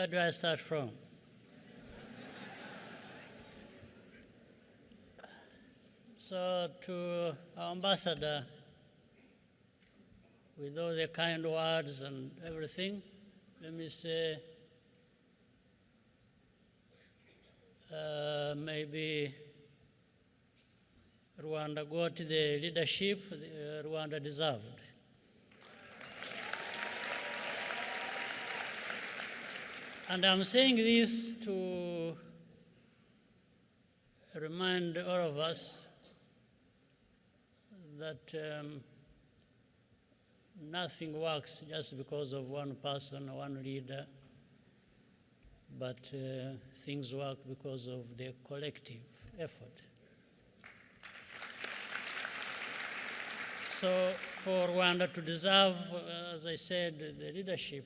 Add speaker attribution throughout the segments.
Speaker 1: Where do I start from? So to our ambassador, with all the kind words and everything, let me say, maybe Rwanda got the leadership Rwanda deserved. And I'm saying this to remind all of us that nothing works just because of one person or one leader, but things work because of the collective effort. So for Rwanda to deserve, as I said, the leadership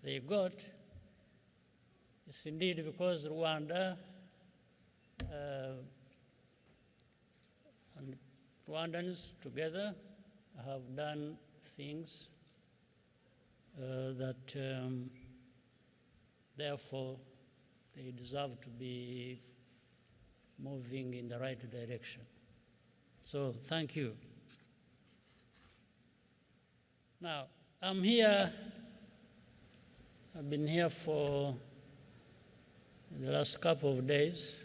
Speaker 1: they got, it's indeed because Rwanda and Rwandans together have done things that therefore they deserve to be moving in the right direction. So thank you. Now, I'm here, I've been here for the last couple of days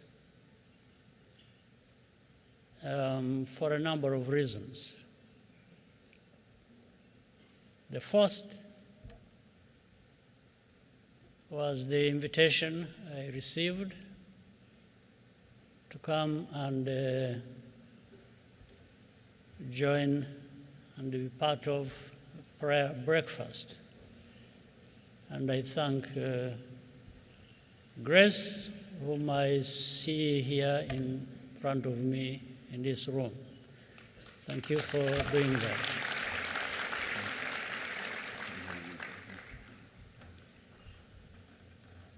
Speaker 1: for a number of reasons. The first was the invitation I received to come and join and be part of prayer breakfast. And I thank Grace, whom I see here in front of me in this room. Thank you for doing that.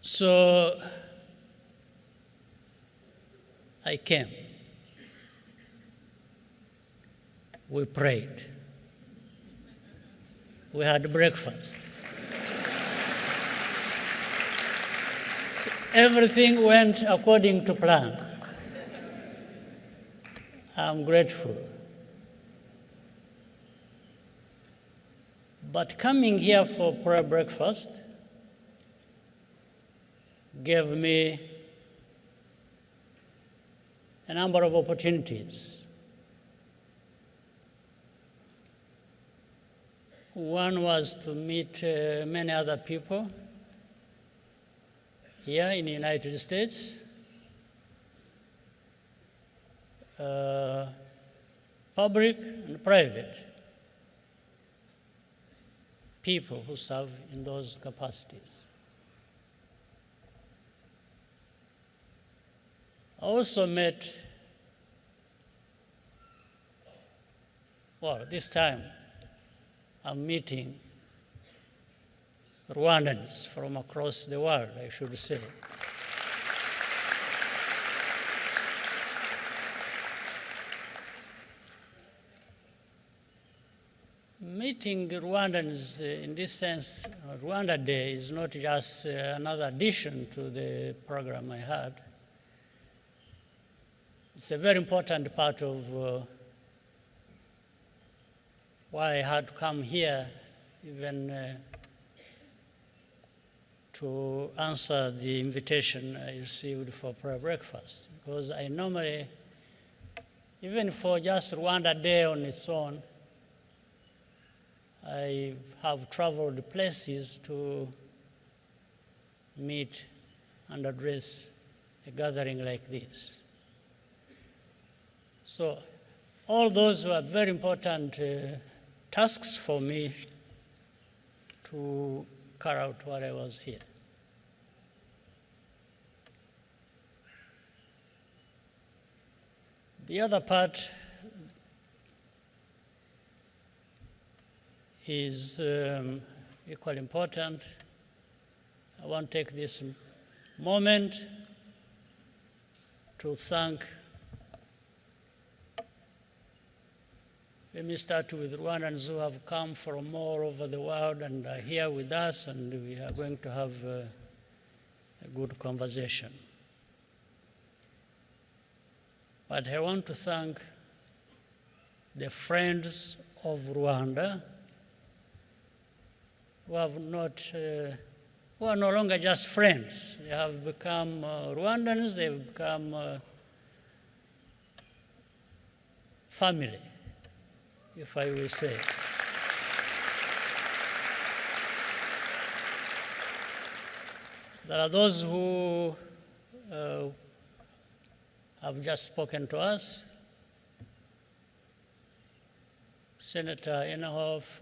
Speaker 1: So I came. We prayed. We had breakfast. So everything went according to plan. I'm grateful. But coming here for prayer breakfast gave me a number of opportunities. One was to meet many other people here in the United States, public and private people who serve in those capacities. I also met, well, this time I'm meeting Rwandans from across the world, I should say. Meeting Rwandans in this sense, Rwanda Day is not just another addition to the program I had. It's a very important part of why I had to come here, even to answer the invitation I received for prayer breakfast. Because I normally, even for just Rwanda Day on its own, I have traveled places to meet and address a gathering like this. So all those were very important tasks for me to carry out while I was here. The other part is equally important. I want to take this moment to thank Let me start with Rwandans who have come from all over the world and are here with us, and we are going to have a good conversation. But I want to thank the friends of Rwanda who have not, who are no longer just friends. They have become Rwandans, they've become family, if I will say. There are those who have just spoken to us. Senator Inhofe,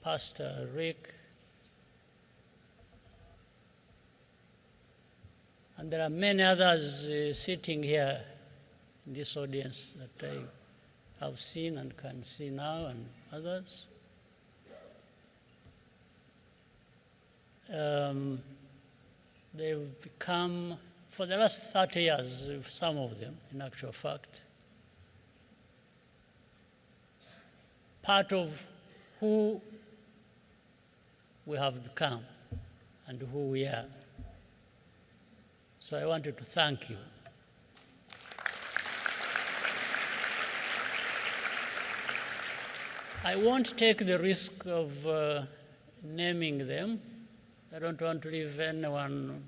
Speaker 1: Pastor Rick, and there are many others sitting here in this audience that I have seen and can see now, and others. They've become, for the last 30 years, some of them, in actual fact, part of who we have become and who we are. So I wanted to thank you. I won't take the risk of naming them. I don't want to leave anyone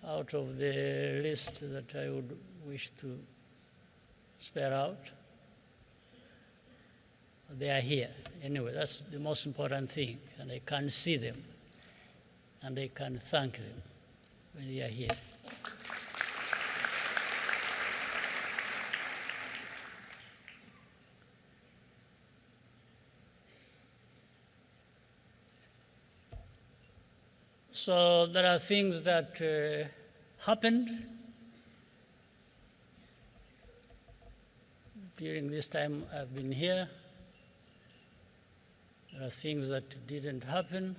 Speaker 1: out of the list that I would wish to spare out. They are here. Anyway, that's the most important thing. And I can see them. And I can thank them when they are here. So there are things that happened during this time I've been here. There are things that didn't happen.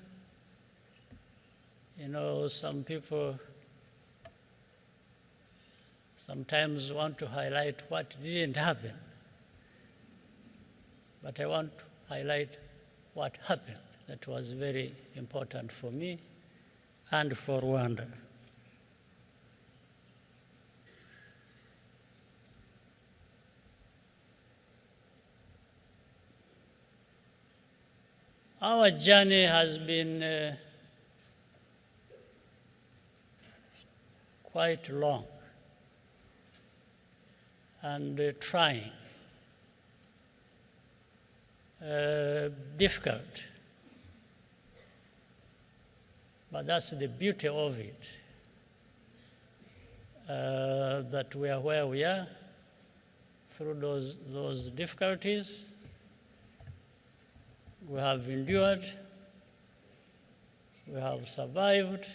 Speaker 1: You know, some people sometimes want to highlight what didn't happen. But I want to highlight what happened. That was very important for me and for Rwanda. Our journey has been quite long and trying, difficult. But that's the beauty of it, that we are where we are through those difficulties. We have endured, we have survived.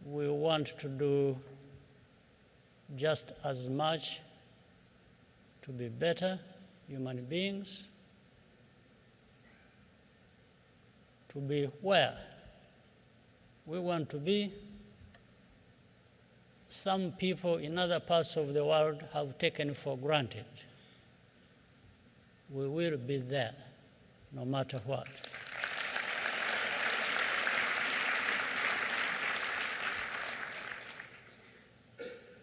Speaker 1: We want to do just as much to be better human beings, to be where we want to be. Some people in other parts of the world have taken for granted. We will be there, no matter what.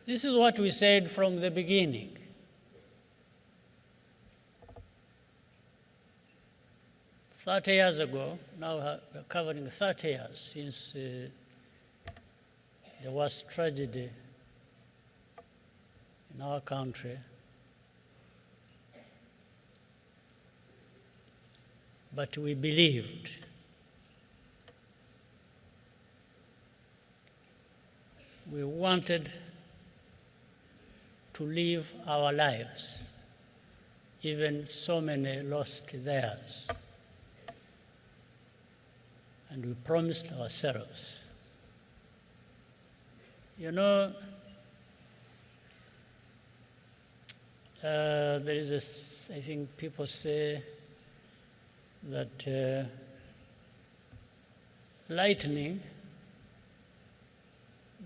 Speaker 1: This is what we said from the beginning. "30 years ago, now we're covering 30 years since the worst tragedy in our country. But we believed. We wanted to live our lives, even so many lost theirs. And we promised ourselves. You know, there is I think people say that lightning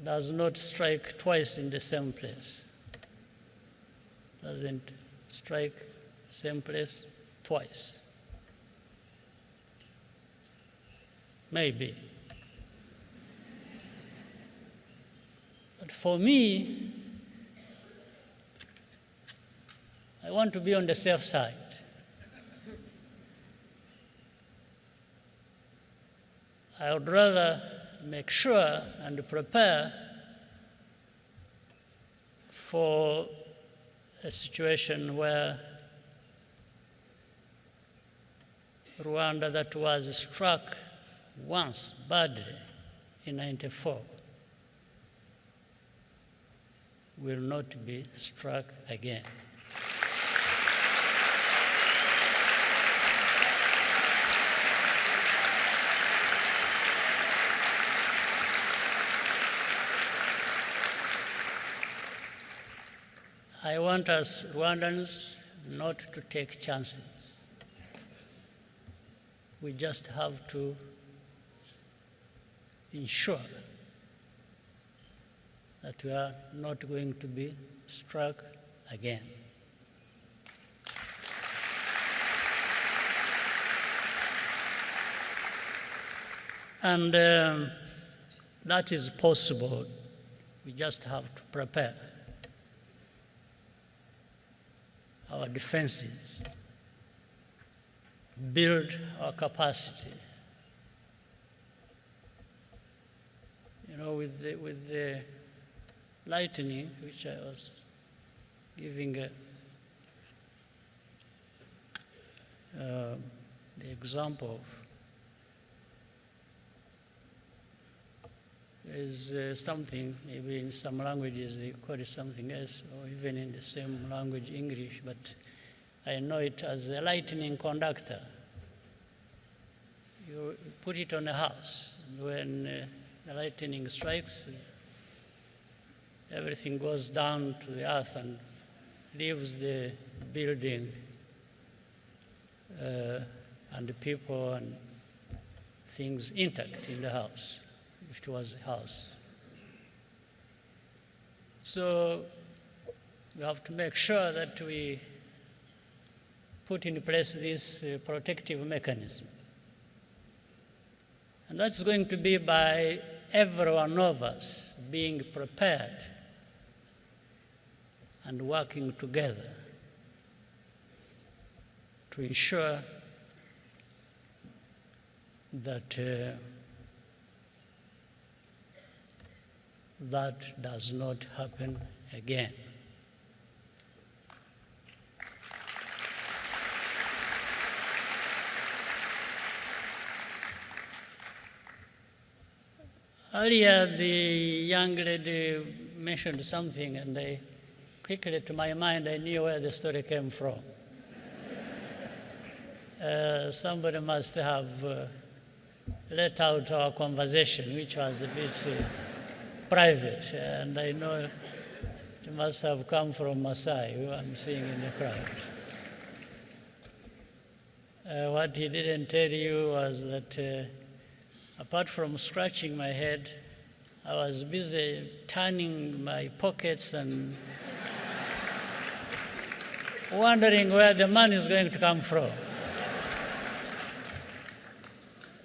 Speaker 1: does not strike twice in the same place. doesn't strike the same place twice. Maybe. But for me, I want to be on the safe side. I would rather make sure and prepare for a situation where Rwanda, that was struck once badly in 1994, will not be struck again. I want us Rwandans not to take chances. We just have to ensure that we are not going to be struck again. And that is possible. We just have to prepare our defenses, build our capacity. You know, with the lightning, which I was giving the example of, is something, maybe in some languages they call it something else, or even in the same language, English, but I know it as a lightning conductor. You put it on a house, and when the lightning strikes, everything goes down to the earth and leaves the building and the people and things intact in the house, if it was a house. So we have to make sure that we put in place this protective mechanism. And that's going to be by every one of us being prepared and working together to ensure that that does not happen again. Earlier, the young lady mentioned something, and I quickly, to my mind, I knew where the story came from. Somebody must have let out our conversation, which was a bit private, and I know it must have come from Masai, who I'm seeing in the crowd. What he didn't tell you was that apart from scratching my head, I was busy turning my pockets and wondering where the money is going to come from.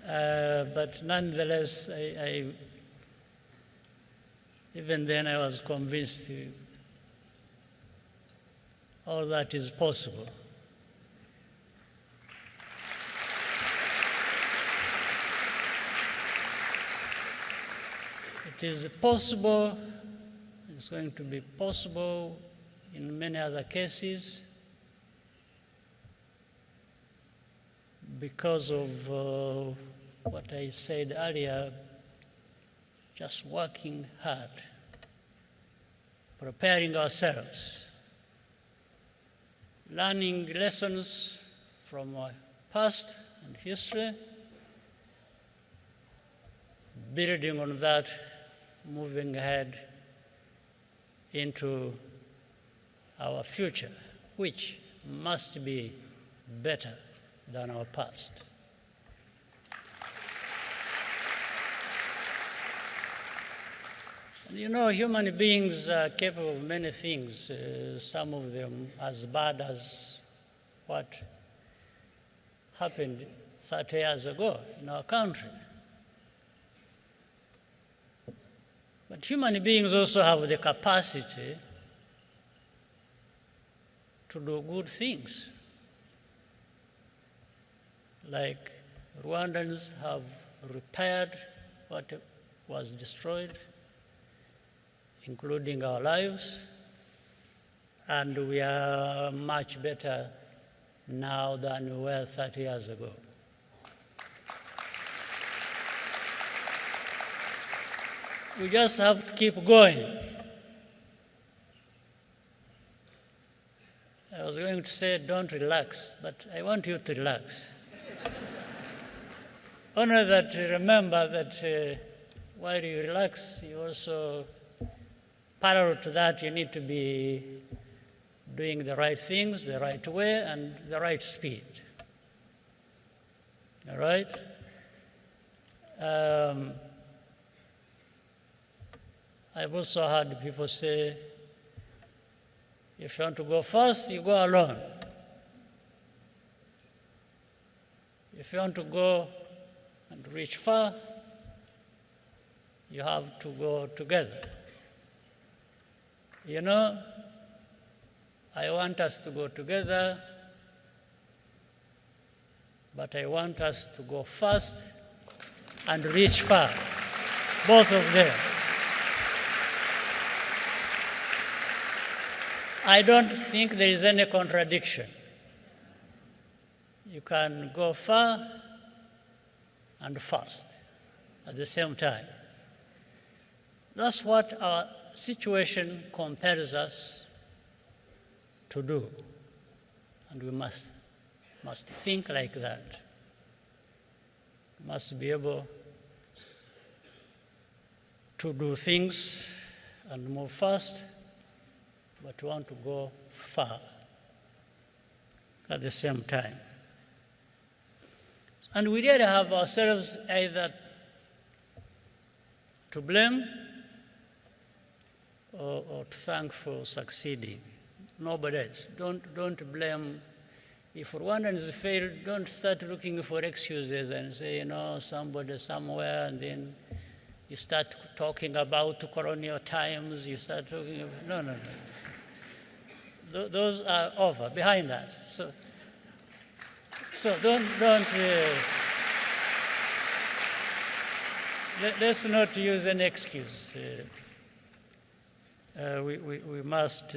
Speaker 1: But nonetheless, even then I was convinced all that is possible. It is possible, it's going to be possible in many other cases because of what I said earlier, just working hard, preparing ourselves, learning lessons from our past and history, building on that, moving ahead into our future, which must be better than our past. You know, human beings are capable of many things, some of them as bad as what happened 30 years ago in our country. But human beings also have the capacity to do good things. Like Rwandans have repaired what was destroyed, including our lives, and we are much better now than we were 30 years ago. We just have to keep going. I was going to say don't relax, but I want you to relax. Only that remember that while you relax, you also, parallel to that, you need to be doing the right things, the right way, and the right speed. All right? I've also heard people say, if you want to go fast, you go alone. If you want to go and reach far, you have to go together. You know, I want us to go together, but I want us to go fast and reach far, both of them. I don't think there is any contradiction. You can go far and fast at the same time. That's what our situation compels us to do, and we must think like that. We must be able to do things and move fast, but we want to go far at the same time. And we really have ourselves either to blame or to thank for succeeding. Nobody else. Don't blame. If Rwandans fail, don't start looking for excuses and say, you know, somebody somewhere, and then you start talking about colonial times, you start talking about, no. Those are over, behind us. So don't let's not use an excuse. We must,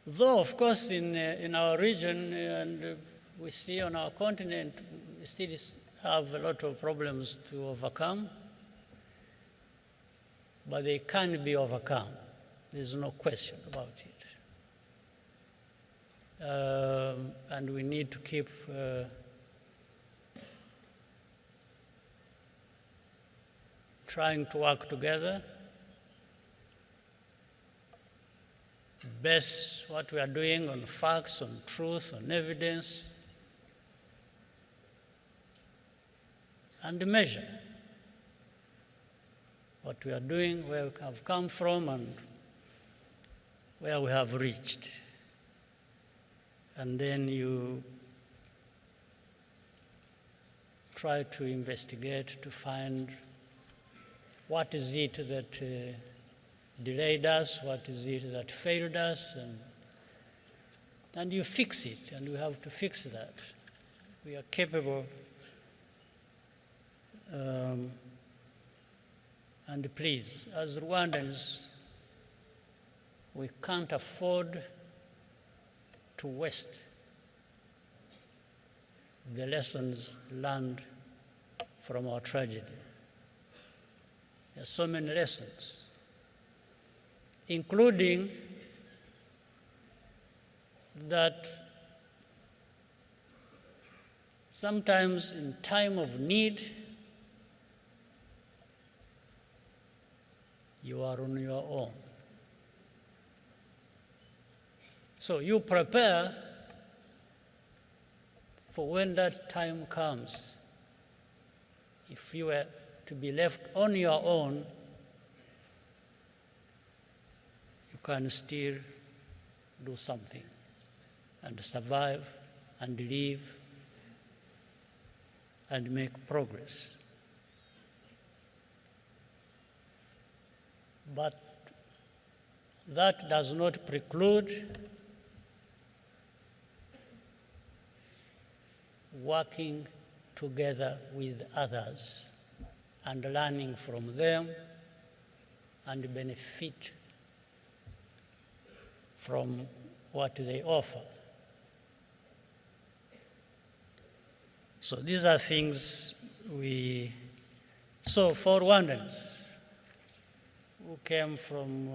Speaker 1: though of course in our region and we see on our continent, we still have a lot of problems to overcome, but they can be overcome. There's no question about it. And we need to keep trying to work together, base what we are doing on facts, on truth, on evidence, and measure what we are doing, where we have come from, and where we have reached. And then you try to investigate to find what is it that delayed us, what is it that failed us, and you fix it, and we have to fix that. We are capable, and please, as Rwandans, we can't afford to waste the lessons learned from our tragedy. There are so many lessons, including that sometimes in time of need, you are on your own. So you prepare for when that time comes. If you were to be left on your own, you can still do something and survive and live and make progress. But that does not preclude working together with others and learning from them and benefit from what they offer. So these are things so for Rwandans who came from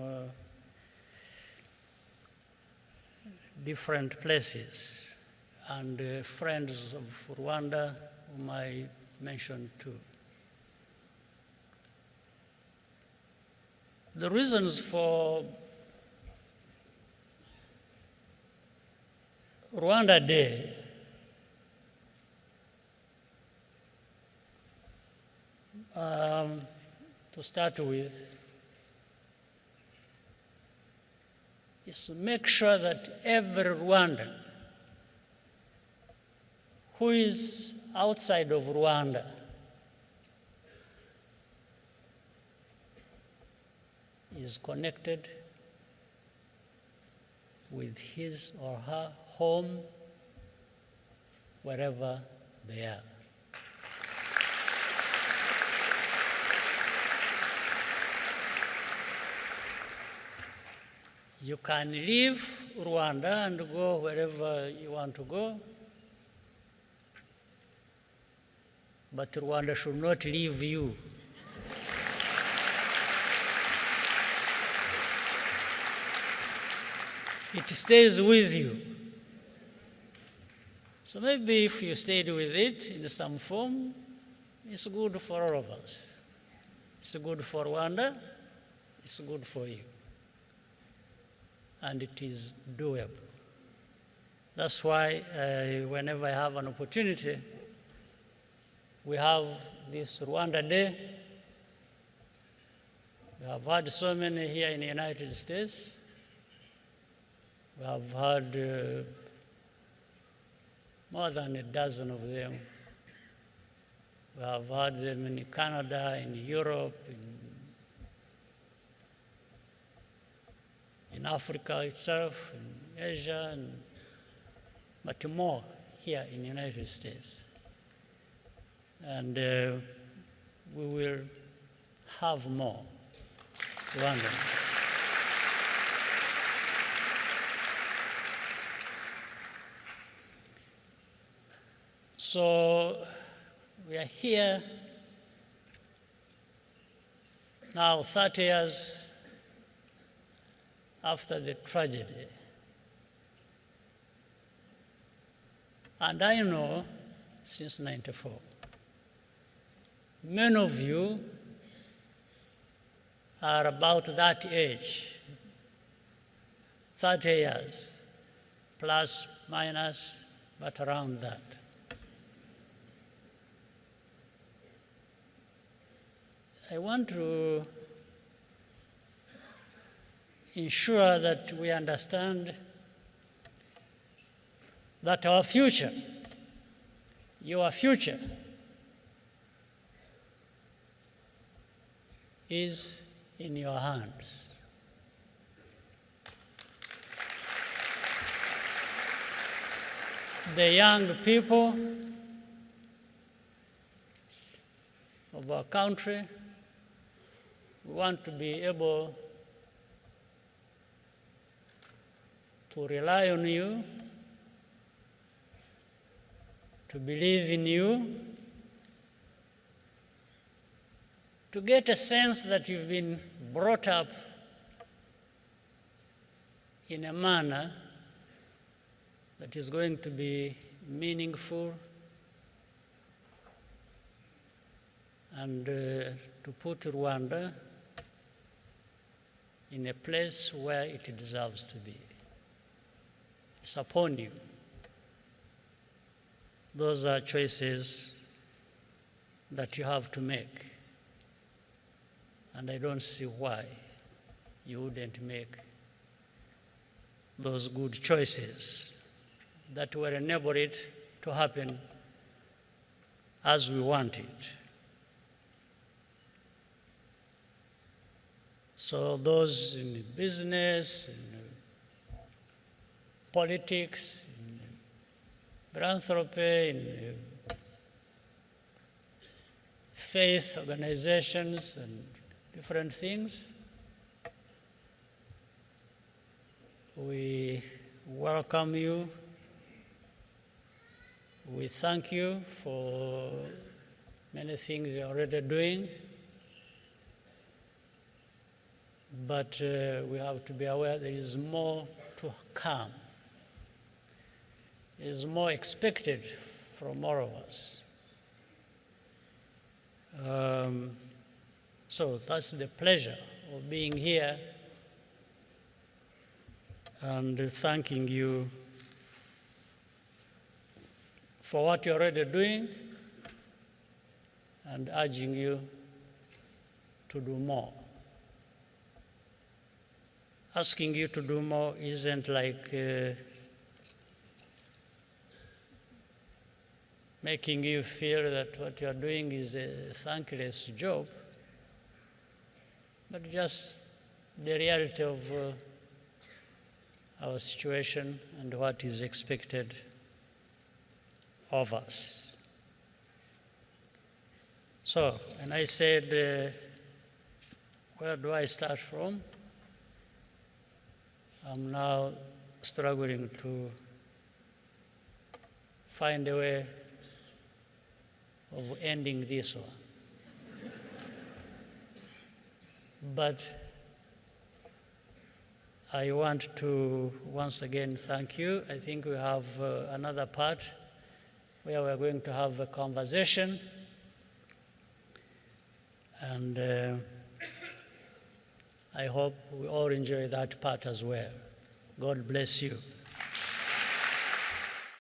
Speaker 1: different places, and friends of Rwanda whom I mentioned too. The reasons for Rwanda Day to start with is to make sure that every Rwandan who is outside of Rwanda is connected with his or her home wherever they are. You can leave Rwanda and go wherever you want to go, but Rwanda should not leave you. It stays with you. So maybe if you stayed with it in some form, it's good for all of us. It's good for Rwanda, it's good for you. And it is doable. That's why whenever I have an opportunity, we have this Rwanda Day. We have had so many here in the United States. We have had more than a dozen of them. We have had them in Canada, in Europe, in Africa itself, in Asia, but more here in the United States. And we will have more Rwandans. So we are here now 30 years after the tragedy. And I know since '94, many of you are about that age, 30 years, plus, minus, but around that. I want to ensure that we understand that our future, your future, is in your hands. The young people of our country, we want to be able to rely on you, to believe in you, to get a sense that you've been brought up in a manner that is going to be meaningful and to put Rwanda in a place where it deserves to be. It's upon you. Those are choices that you have to make. and I don't see why you wouldn't make those good choices that will enable it to happen as we want it. So those in business, in politics, in philanthropy, in faith organizations and different things, we welcome you. We thank you for many things you're already doing, but we have to be aware there is more to come. There is more expected from all of us. So that's the pleasure of being here and thanking you for what you're already doing and urging you to do more. Asking you to do more isn't like making you feel that what you're doing is a thankless job, but just the reality of our situation and what is expected of us. So, and I said, where do I start from? I'm now struggling to find a way of ending this one. But I want to once again thank you. I think we have another part where we're going to have a conversation. And I hope we all enjoy that part as well. God bless you.